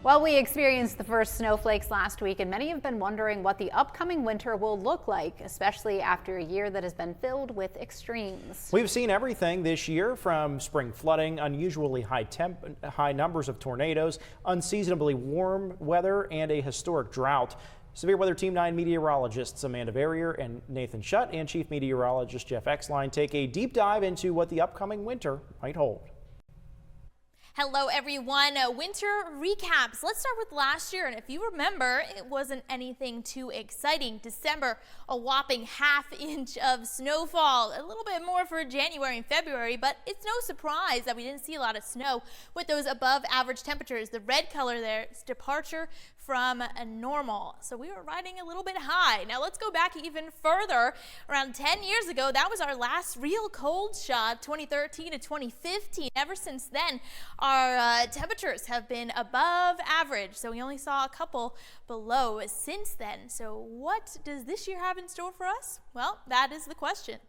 Well, we experienced the first snowflakes last week, and many have been wondering what the upcoming winter will look like, especially after a year that has been filled with extremes. We've seen everything this year, from spring flooding, unusually high numbers of tornadoes, unseasonably warm weather, and a historic drought. Severe Weather Team 9 meteorologists Amanda Verrier and Nathan Shutt and Chief Meteorologist Jeff Oechslein take a deep dive into what the upcoming winter might hold. Hello everyone, winter recaps. Let's start with last year, and if you remember, it wasn't anything too exciting. December, a whopping ½ inch of snowfall, a little bit more for January and February, but it's no surprise that we didn't see a lot of snow with those above average temperatures. The red color there is departure from a normal, so we were riding a little bit high. Now let's go back even further. Around 10 years ago, that was our last real cold shot, 2013 to 2015. Ever since then, our temperatures have been above average, so we only saw a couple below since then. So what does this year have in store for us? Well, that is the question.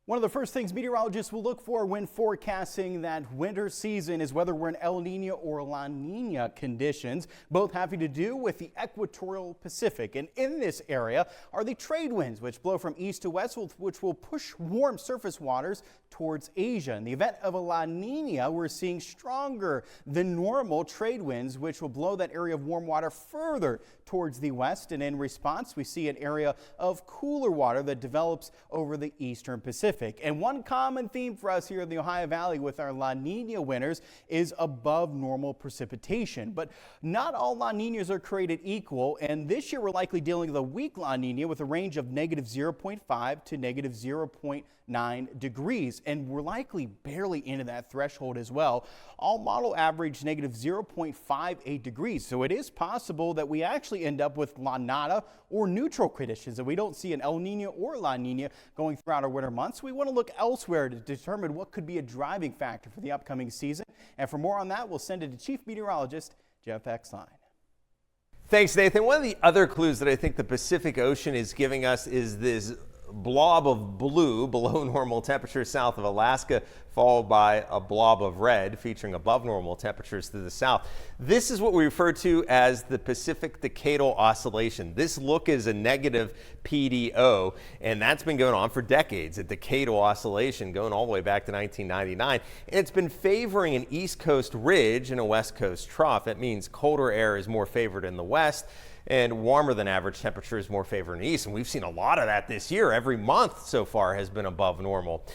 One of the first things meteorologists will look for when forecasting that winter season is whether we're in El Nino or La Nina conditions, both having to do with the equatorial Pacific. And in this area are the trade winds, which blow from east to west, which will push warm surface waters towards Asia. In the event of a La Nina, we're seeing stronger than normal trade winds, which will blow that area of warm water further towards the west. And in response, we see an area of cooler water that develops over the eastern Pacific. And one common theme for us here in the Ohio Valley with our La Nina winters is above normal precipitation. But not all La Ninas are created equal, and this year we're likely dealing with a weak La Nina with a range of -0.5 to -0.9 degrees, and we're likely barely into that threshold as well. All model average -0.58 degrees, so it is possible that we actually end up with La Nada or neutral conditions, and we don't see an El Nino or La Nina going throughout our winter months. We want to look elsewhere to determine what could be a driving factor for the upcoming season. And for more on that, we'll send it to Chief Meteorologist Jeff Oechslein. Thanks, Nathan. One of the other clues that I think the Pacific Ocean is giving us is this blob of blue below normal temperatures south of Alaska, followed by a blob of red featuring above normal temperatures to the south. This is what we refer to as the Pacific Decadal Oscillation. This look is a negative PDO, and that's been going on for decades, a decadal oscillation going all the way back to 1999. And it's been favoring an east coast ridge and a west coast trough. That means colder air is more favored in the west, and warmer than average temperatures more favored in the east. And we've seen a lot of that this year. Every month so far has been above normal.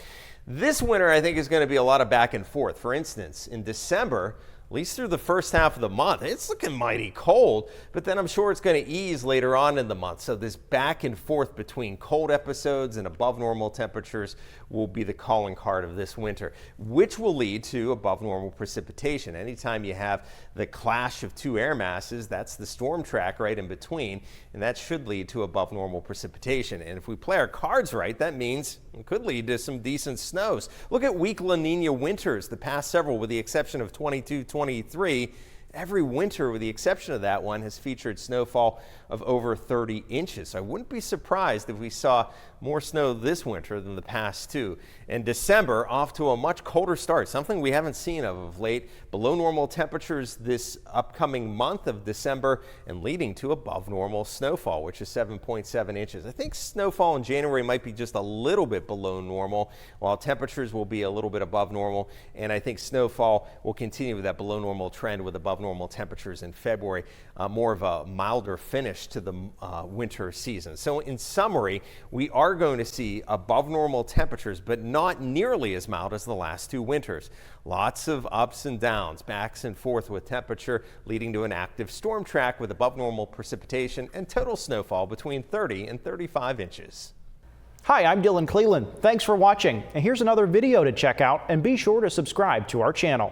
This winter, I think, is going to be a lot of back and forth. For instance, in December, at least through the first half of the month, it's looking mighty cold, but then I'm sure it's going to ease later on in the month. So this back and forth between cold episodes and above normal temperatures will be the calling card of this winter, which will lead to above normal precipitation. Anytime you have the clash of two air masses, that's the storm track right in between, and that should lead to above normal precipitation. And if we play our cards right, that means it could lead to some decent snows. Look at weak La Nina winters, the past several, with the exception of 22-23. Every winter, with the exception of that one, has featured snowfall of over 30 inches. I wouldn't be surprised if we saw more snow this winter than the past two. And December, off to a much colder start, something we haven't seen of late. Below normal temperatures this upcoming month of December, and leading to above normal snowfall, which is 7.7 inches. I think snowfall in January might be just a little bit below normal, while temperatures will be a little bit above normal. And I think snowfall will continue with that below normal trend with above normal temperatures in February, more of a milder finish to the winter season. So in summary, we are going to see above normal temperatures, but not nearly as mild as the last two winters. Lots of ups and downs, backs and forth with temperature, leading to an active storm track with above normal precipitation and total snowfall between 30 and 35 inches. Hi, I'm Dylan Cleland. Thanks for watching. And here's another video to check out, and be sure to subscribe to our channel.